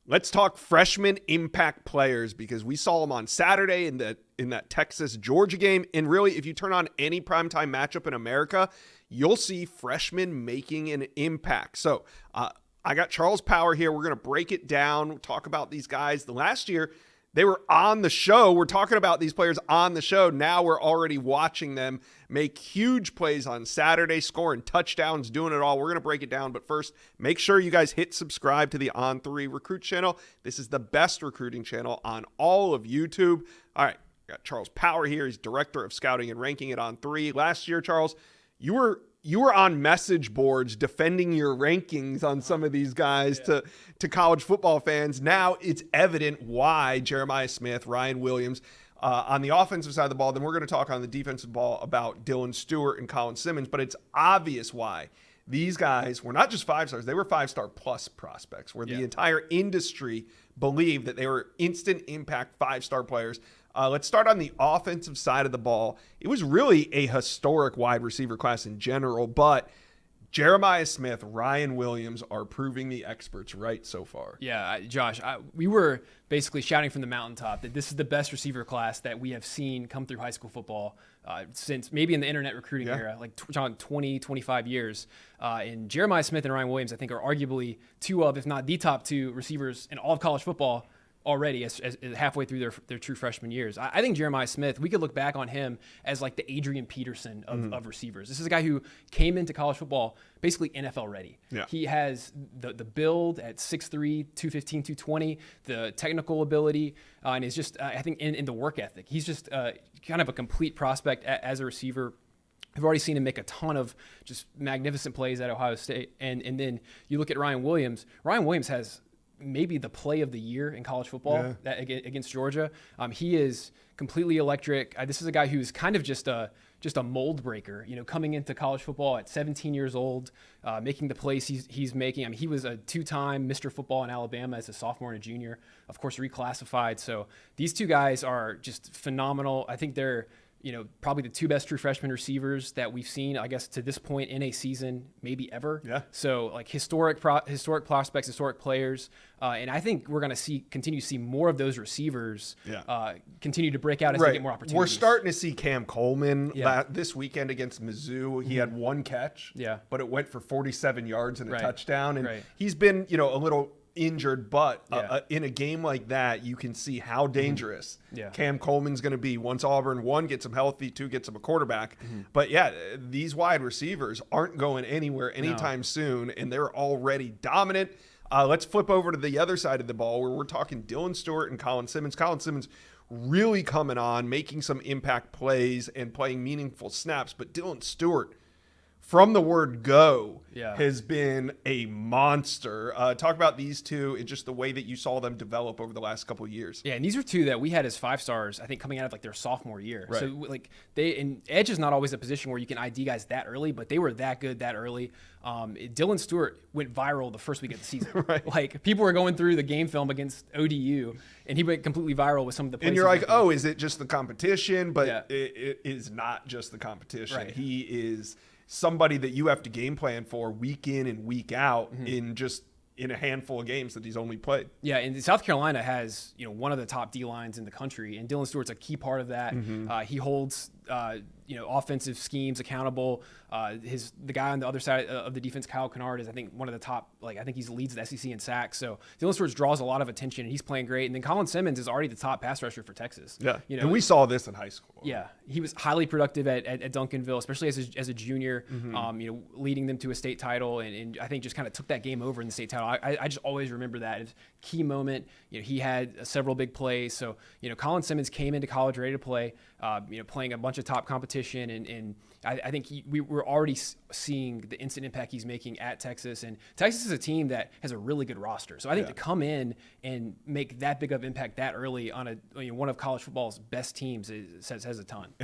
Let's talk freshman impact players because we saw them on Saturday in that Texas-Georgia game. And really, if you turn on any primetime matchup in America, you'll see freshmen making an impact. So I got Charles Power here. We're going to break it down, talk about these guys. The last year, they were on the show. We're talking about these players on the show. Now we're already watching them make huge plays on Saturday, scoring touchdowns, doing it all. We're going to break it down. But first, make sure you guys hit subscribe to the On3 Recruit channel. This is the best recruiting channel on all of YouTube. All right, got Charles Power here. He's director of scouting and ranking at On3. Last year, Charles, you were on message boards defending your rankings on some of these guys to college football fans. Now it's evident why Jeremiah Smith, Ryan Williams, on the offensive side of the ball. Then we're going to talk on the defensive ball about Dylan Stewart and Colin Simmons. But it's obvious why these guys were not just 5-stars. They were 5-star plus prospects where the entire industry believed that they were instant impact 5-star players. Let's start on the offensive side of the ball. It was really a historic wide receiver class in general, but Jeremiah Smith, Ryan Williams are proving the experts right so far. Yeah, Josh, we were basically shouting from the mountaintop that this is the best receiver class that we have seen come through high school football since maybe in the internet recruiting era, like 20, 25 years. And Jeremiah Smith and Ryan Williams, I think, are arguably two of, if not the top two receivers in all of college football already as halfway through their true freshman years. I think Jeremiah Smith, we could look back on him as like the Adrian Peterson of receivers. This is a guy who came into college football basically NFL ready. Yeah. He has the build at 6'3", 215, 220, the technical ability, and is just, I think, in the work ethic. He's just kind of a complete prospect as a receiver. I've already seen him make a ton of just magnificent plays at Ohio State. And then you look at Ryan Williams. Ryan Williams has maybe the play of the year in college football against Georgia. He is completely electric. This is a guy who's kind of just a mold breaker, coming into college football at 17 years old, making the plays he's making. I mean, he was a 2-time Mr. Football in Alabama as a sophomore and a junior, of course, reclassified. So these two guys are just phenomenal. I think they're probably the two best true freshman receivers that we've seen, I guess, to this point in a season, maybe ever. Yeah. So like historic prospects, historic players. And I think we're going to continue to see more of those receivers continue to break out as they get more opportunities. We're starting to see Cam Coleman this weekend against Mizzou. He had one catch, but it went for 47 yards and a touchdown. And he's been, a little injured, but in a game like that, you can see how dangerous Cam Coleman's going to be once Auburn, 1, gets him healthy, 2, gets him a quarterback. But these wide receivers aren't going anywhere anytime soon, and they're already dominant. Let's flip over to the other side of the ball where we're talking Dylan Stewart and Colin Simmons. Colin Simmons really coming on, making some impact plays and playing meaningful snaps, but Dylan Stewart, from the word go, has been a monster. Talk about these two and just the way that you saw them develop over the last couple of years. Yeah, and these are two that we had as 5-stars, I think, coming out of like their sophomore year. Right. So and edge is not always a position where you can ID guys that early, but they were that good that early. Dylan Stewart went viral the first week of the season. Like people were going through the game film against ODU, and he went completely viral with some of the plays. And you're like, oh, is it just the competition? But it is not just the competition. Right. He is somebody that you have to game plan for week in and week out in a handful of games that he's only played. Yeah, and South Carolina has one of the top D lines in the country, and Dylan Stewart's a key part of that. He holds offensive schemes accountable. The guy on the other side of the defense, Kyle Kennard, is I think one of the top. I think he leads the SEC in sacks. So Dylan Stewart draws a lot of attention, and he's playing great. And then Colin Simmons is already the top pass rusher for Texas. Yeah, and we saw this in high school. Yeah, he was highly productive at Duncanville, especially as a junior. Leading them to a state title, and I think just kind of took that game over in the state title. I just always remember that. It's a key moment. He had several big plays. So Colin Simmons came into college ready to play. Playing a bunch of top competition, and I think we were already seeing the instant impact he's making at Texas. And Texas is a team that has a really good roster. So I think to come in and make that big of impact that early on one of college football's best teams says a ton.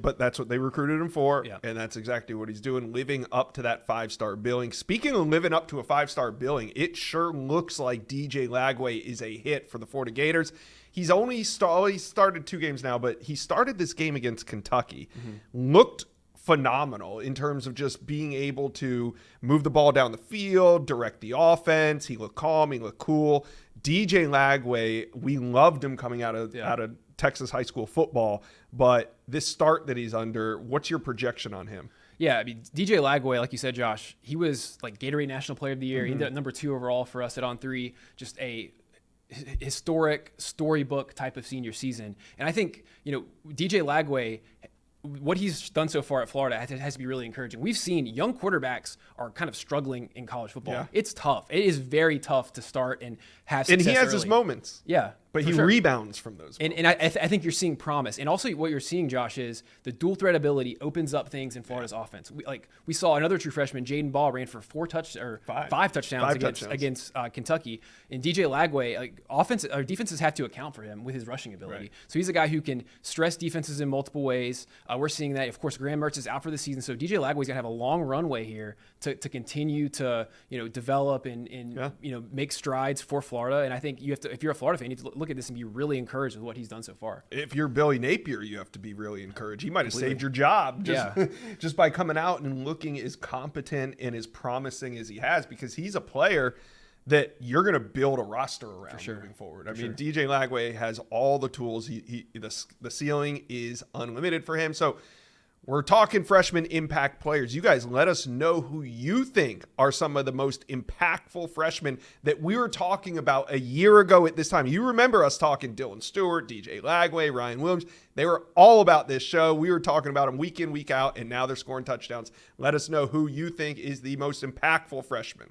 But that's what they recruited him for, and that's exactly what he's doing, living up to that 5-star billing. Speaking of living up to a 5-star billing, it sure looks like DJ Lagway is a hit for the Florida Gators. He's only started 2 games now, but he started this game against Kentucky. Looked phenomenal in terms of just being able to move the ball down the field, direct the offense. He looked calm. He looked cool. DJ Lagway, we loved him coming out of Texas high school football, but this start that he's under, what's your projection on him? Yeah, I mean, DJ Lagway, like you said, Josh, he was like Gatorade National Player of the Year. He ended up number 2 overall for us at On 3. Just a historic storybook type of senior season. And I think, DJ Lagway, what he's done so far at Florida has to be really encouraging. We've seen young quarterbacks are kind of struggling in college football. Yeah. It's tough. It is very tough to start and have success. And he has early. His moments. Yeah. But he rebounds from those moments. And I think you're seeing promise. And also what you're seeing, Josh, is the dual threat ability opens up things in Florida's offense. We saw another true freshman, Jaden Ball, ran for 5 touchdowns against Kentucky. And DJ Lagway, defenses have to account for him with his rushing ability. Right. So he's a guy who can stress defenses in multiple ways. We're seeing that. Of course, Graham Mertz is out for the season. So DJ Lagway's going to have a long runway here to continue to develop and make strides for Florida. And I think if you're a Florida fan, you have to look at this and be really encouraged with what he's done so far. If you're Billy Napier, you have to be really encouraged. He might have saved your job just by coming out and looking as competent and as promising as he has, because he's a player that you're going to build a roster around moving forward. I mean, DJ Lagway has all the tools. The ceiling is unlimited for him. So we're talking freshman impact players. You guys let us know who you think are some of the most impactful freshmen that we were talking about a year ago at this time. You remember us talking Dylan Stewart, DJ Lagway, Ryan Williams. They were all about this show. We were talking about them week in, week out, and now they're scoring touchdowns. Let us know who you think is the most impactful freshman